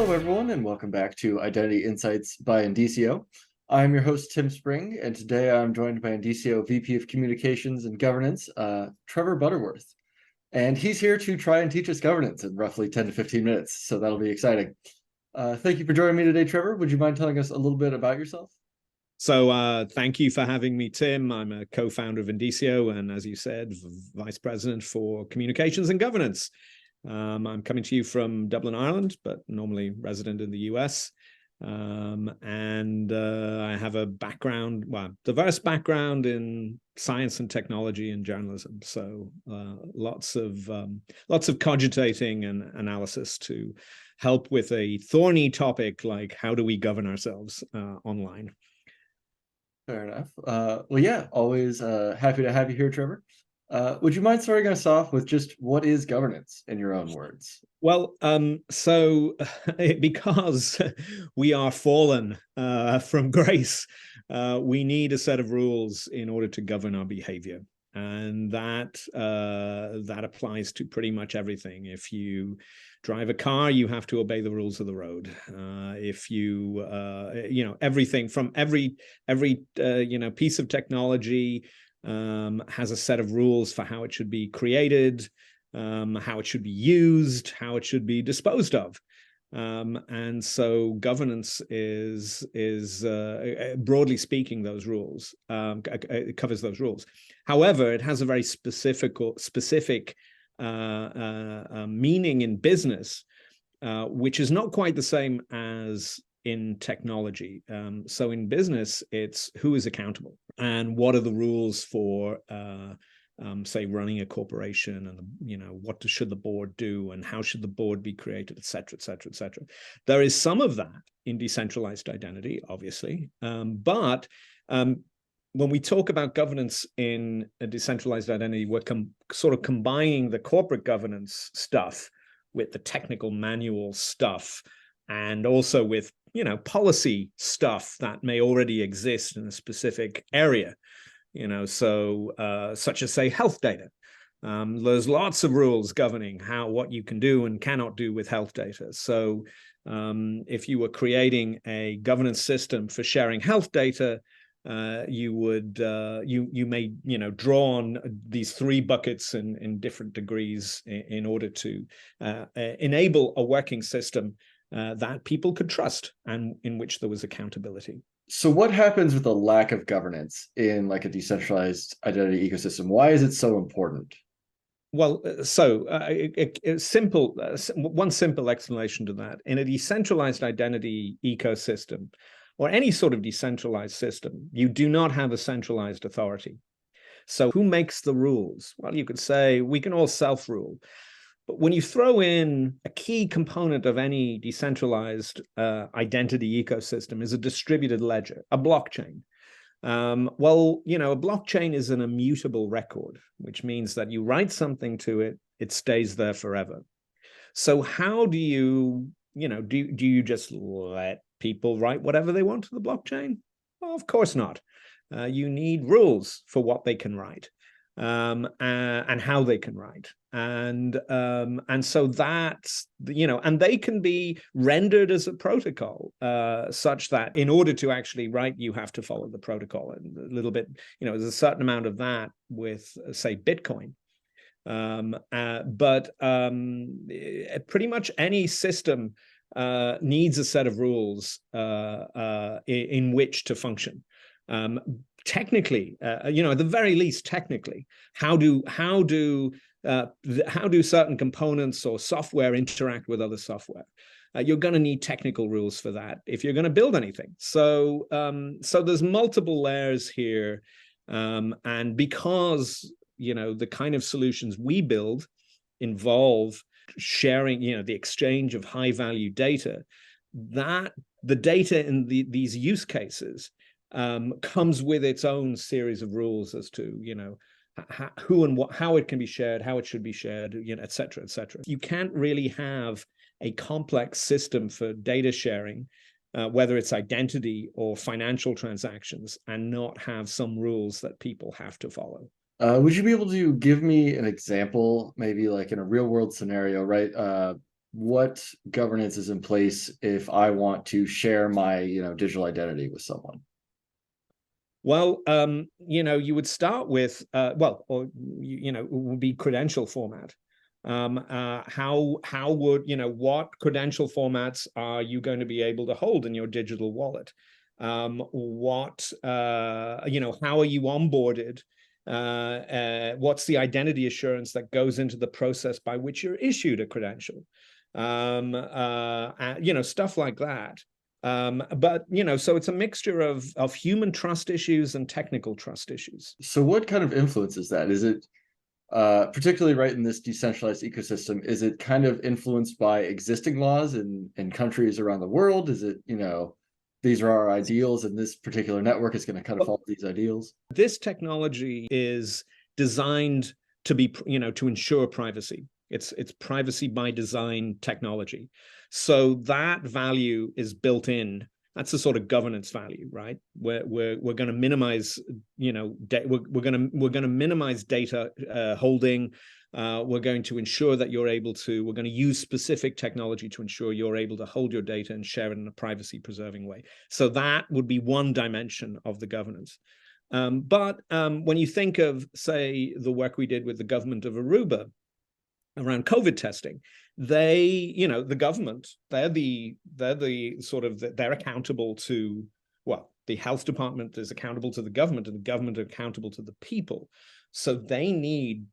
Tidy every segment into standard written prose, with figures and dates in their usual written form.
Hello, everyone, and welcome back to Identity Insights by Indicio. I'm your host, Tim Spring, and today I'm joined by Indicio VP of Communications and Governance, Trevor Butterworth. And he's here to try and teach us governance in roughly 10 to 15 minutes, so that'll be exciting. Thank you for joining me today, Trevor. Would you mind telling us a little bit about yourself? So thank you for having me, Tim. I'm a co-founder of Indicio, and as you said, Vice President for Communications and Governance. I'm coming to you from Dublin, Ireland, but normally resident in the US. I have a background, diverse background in science and technology and journalism. So lots of cogitating and analysis to help with a thorny topic like how do we govern ourselves online. Fair enough. Well, yeah, always happy to have you here, Trevor. Would you mind starting us off with just what is governance in your own words? Well, so because we are fallen from grace, we need a set of rules in order to govern our behavior. And that applies to pretty much everything. If you drive a car, you have to obey the rules of the road. If you, everything from every piece of technology has a set of rules for how it should be created, how it should be used, how it should be disposed of. And so governance is broadly speaking, those rules, it covers those rules. However, it has a very specific meaning in business, which is not quite the same as in technology. So in business, it's who is accountable and what are the rules for say running a corporation, and what should the board do and how should the board be created, et cetera, et cetera, et cetera. There is some of that in decentralized identity, obviously, but when we talk about governance in a decentralized identity, we're sort of combining the corporate governance stuff with the technical manual stuff, and also with policy stuff that may already exist in a specific area. Such as, say, health data. There's lots of rules governing what you can do and cannot do with health data. So if you were creating a governance system for sharing health data, you may draw on these three buckets in different degrees in order to enable a working system that people could trust and in which there was accountability. So what happens with the lack of governance in like a decentralized identity ecosystem? Why is it so important? Well, one simple explanation to that. In a decentralized identity ecosystem, or any sort of decentralized system, you do not have a centralized authority. So who makes the rules? Well, you could say we can all self-rule. But when you throw in a key component of any decentralized identity ecosystem is a distributed ledger, a blockchain. A blockchain is an immutable record, which means that you write something to it, it stays there forever. So how do you, do you just let people write whatever they want to the blockchain? Well, of course not. You need rules for what they can write. And how they can write, and so that's and they can be rendered as a protocol, such that in order to actually write, you have to follow the protocol. And a little bit, there's a certain amount of that with, say, Bitcoin. But pretty much any system needs a set of rules in which to function. Technically, at the very least, technically, how do certain components or software interact with other software? You're going to need technical rules for that if you're going to build anything. So there's multiple layers here, and because the kind of solutions we build involve sharing, the exchange of high-value data, that the data in these use cases comes with its own series of rules as to who and what, how it can be shared, how it should be shared, et cetera, et cetera. You can't really have a complex system for data sharing, whether it's identity or financial transactions, and not have some rules that people have to follow. Would you be able to give me an example, maybe like in a real world scenario, right? what governance is in place if I want to share my, digital identity with someone? Well, you would start with, it would be credential format. How would, what credential formats are you going to be able to hold in your digital wallet? How are you onboarded? What's the identity assurance that goes into the process by which you're issued a credential? Stuff like that. So it's a mixture of human trust issues and technical trust issues. So what kind of influences that? Is it particularly right in this decentralized ecosystem, is it kind of influenced by existing laws in countries around the world? Is it, these are our ideals and this particular network is going to kind of follow these ideals? This technology is designed to be, to ensure privacy. It's privacy by design technology. So that value is built in. That's the sort of governance value, right? We're going to minimize, we're going to minimize data holding. We're going to ensure that we're going to use specific technology to ensure you're able to hold your data and share it in a privacy preserving way. So that would be one dimension of the governance. But when you think of, say, the work we did with the government of Aruba around COVID testing, the government, they're accountable to, well, the health department is accountable to the government and the government are accountable to the people. So they need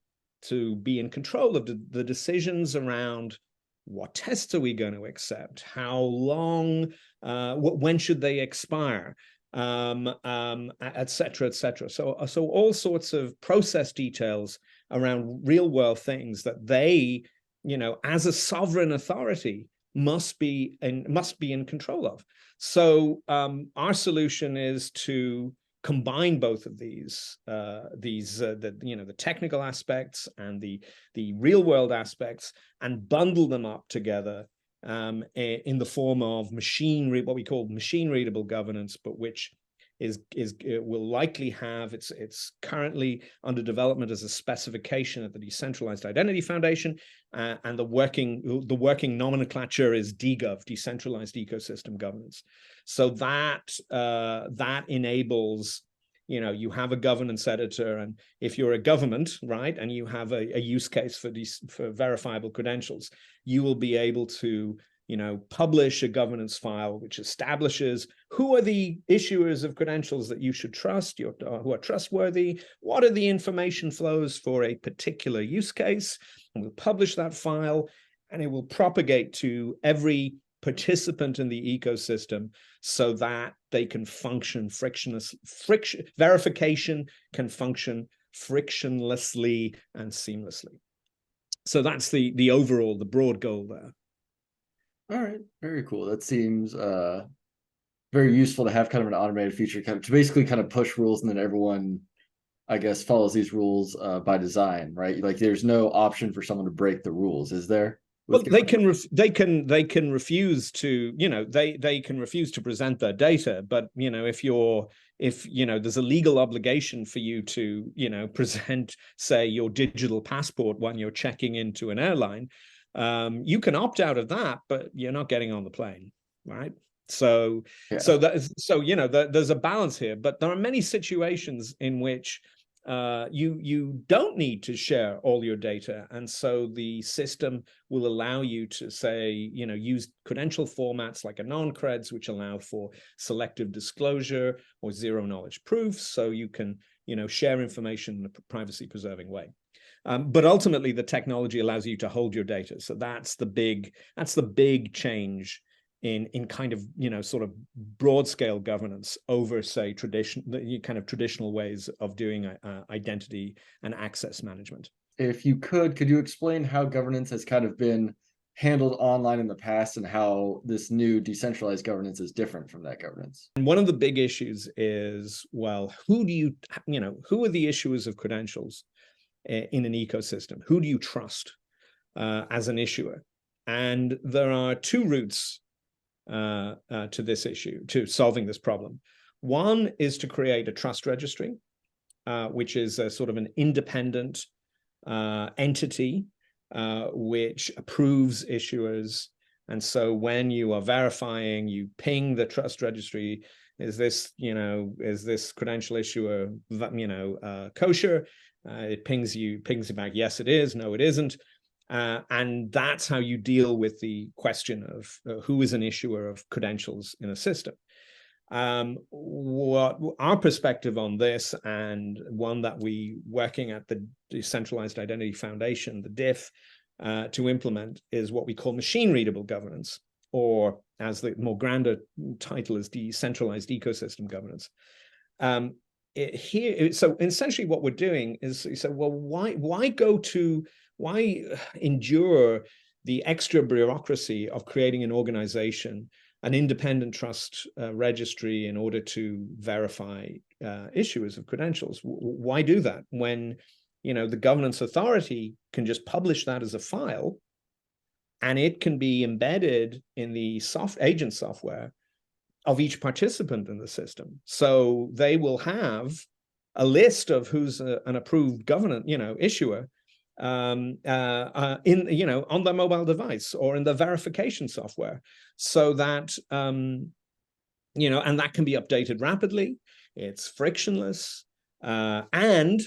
to be in control of the decisions around what tests are we going to accept, how long, when should they expire, et cetera, et cetera. So all sorts of process details around real world things that they, as a sovereign authority, must be in control of. So our solution is to combine both of these, the technical aspects and the real world aspects, and bundle them up together in the form of what we call machine readable governance, but which will likely have, it's currently under development as a specification at the Decentralized Identity Foundation, and the working nomenclature is DGov, Decentralized Ecosystem Governance. So that enables, you have a governance editor, and if you're a government, right, and you have a use case for verifiable credentials, you will be able to publish a governance file which establishes who are the issuers of credentials that you should trust, who are trustworthy, what are the information flows for a particular use case, and we'll publish that file, and it will propagate to every participant in the ecosystem so that they can function verification can function frictionlessly and seamlessly. So that's the broad goal there. All right, very cool. That seems very useful to have kind of an automated feature to basically kind of push rules, and then everyone, I guess, follows these rules by design, right? Like there's no option for someone to break the rules, is there? Well, they can refuse to, they can refuse to present their data, but if there's a legal obligation for you to present, say, your digital passport when you're checking into an airline, you can opt out of that, but you're not getting on the plane, right? So yeah. There's a balance here, but there are many situations in which you don't need to share all your data, and so the system will allow you to, say, use credential formats like anon-creds, which allow for selective disclosure or zero knowledge proofs, so you can share information in a privacy preserving way. But ultimately, the technology allows you to hold your data. So that's the big change in kind of sort of broad scale governance over, say, traditional ways of doing identity and access management. If you could you explain how governance has kind of been handled online in the past and how this new decentralized governance is different from that governance? And one of the big issues is, well, who are the issuers of credentials in an ecosystem? Who do you trust as an issuer? And there are two routes to this issue, to solving this problem. One is to create a trust registry, which is a sort of an independent entity which approves issuers. And so when you are verifying, you ping the trust registry, is this credential issuer, kosher? It pings you back, yes, it is, no, it isn't. And that's how you deal with the question of who is an issuer of credentials in a system. What our perspective on this, and one that we working at the Decentralized Identity Foundation, the DIF, to implement, is what we call machine readable governance, or as the more grander title is decentralized ecosystem governance. So essentially what we're doing is, so well, why endure the extra bureaucracy of creating an organization, an independent trust registry, in order to verify issuers of credentials? Why do that when the governance authority can just publish that as a file, and it can be embedded in the agent software of each participant in the system? So they will have a list of who's an approved issuer on their mobile device or in the verification software, so that and that can be updated rapidly. It's frictionless, and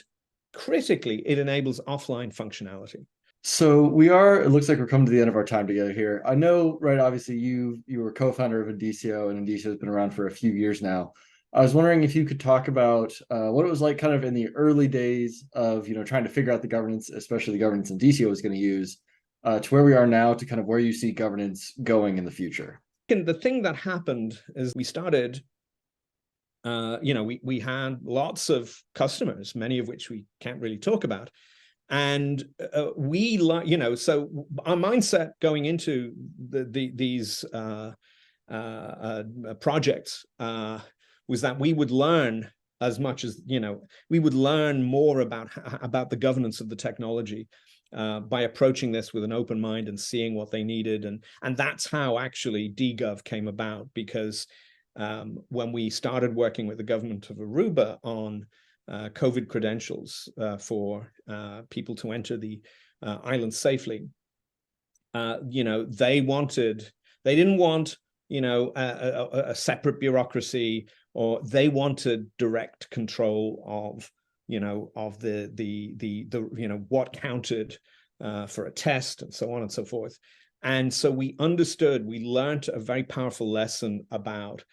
critically, it enables offline functionality. So it looks like we're coming to the end of our time together here. I know, right, obviously you were co-founder of Indicio, and Indicio has been around for a few years now. I was wondering if you could talk about what it was like kind of in the early days of, trying to figure out the governance, especially the governance Indicio was going to use, to where we are now, to kind of where you see governance going in the future. And the thing that happened is we started, we had lots of customers, many of which we can't really talk about. And so our mindset going into these projects was that we would learn as much as, we would learn more about the governance of the technology by approaching this with an open mind and seeing what they needed. And that's how actually DGov came about, because when we started working with the government of Aruba on COVID credentials for people to enter the island safely, they didn't want a separate bureaucracy, or they wanted direct control of what counted for a test, and so on and so forth. And so we learned a very powerful lesson about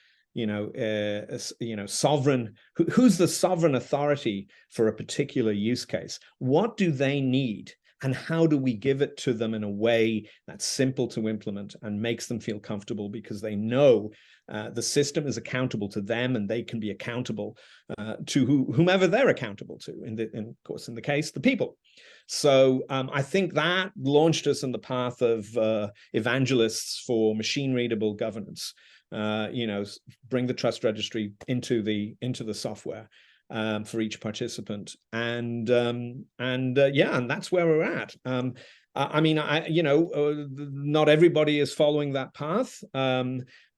sovereign, who's the sovereign authority for a particular use case? What do they need? And how do we give it to them in a way that's simple to implement and makes them feel comfortable, because they know the system is accountable to them, and they can be accountable to whomever they're accountable to, of course, in the case, the people. So I think that launched us in the path of evangelists for machine-readable governance. Bring the trust registry into the software for each participant, and that's where we're at. Not everybody is following that path.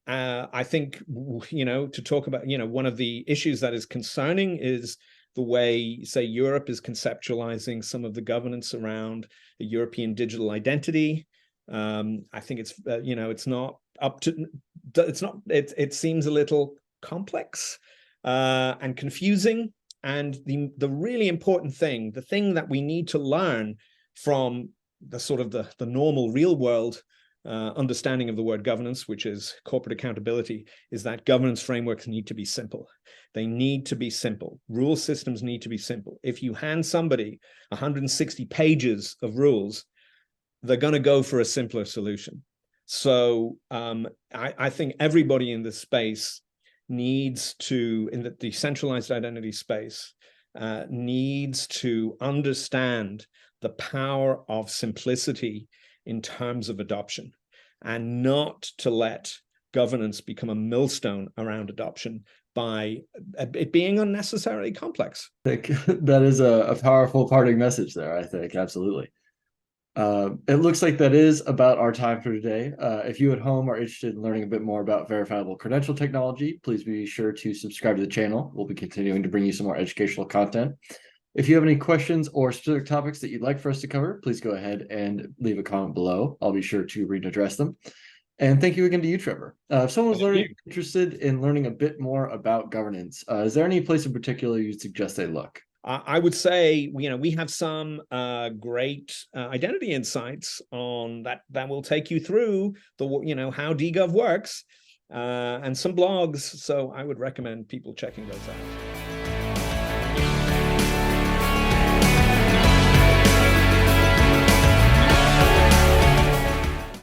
I think to talk about one of the issues that is concerning is the way, say, Europe is conceptualizing some of the governance around the European digital identity. I think it's it's not up to, it seems a little complex and confusing. And the really important thing, the thing that we need to learn from the sort of the normal real world understanding of the word governance, which is corporate accountability, is that governance frameworks need to be simple. They need to be simple. Rule systems need to be simple. If you hand somebody 160 pages of rules, they're going to go for a simpler solution. So I think everybody in this space needs to, in the decentralized identity space, needs to understand the power of simplicity in terms of adoption, and not to let governance become a millstone around adoption by it being unnecessarily complex. I think that is a powerful parting message there, I think. Absolutely. It looks like that is about our time for today. If you at home are interested in learning a bit more about verifiable credential technology, please be sure to subscribe to the channel. We'll be continuing to bring you some more educational content. If you have any questions or specific topics that you'd like for us to cover, please go ahead and leave a comment below. I'll be sure to read and address them. And thank you again to you, Trevor. If someone was interested in learning a bit more about governance, is there any place in particular you'd suggest they look? I would say, we have some great identity insights on that will take you through how DGov works, and some blogs. So I would recommend people checking those out.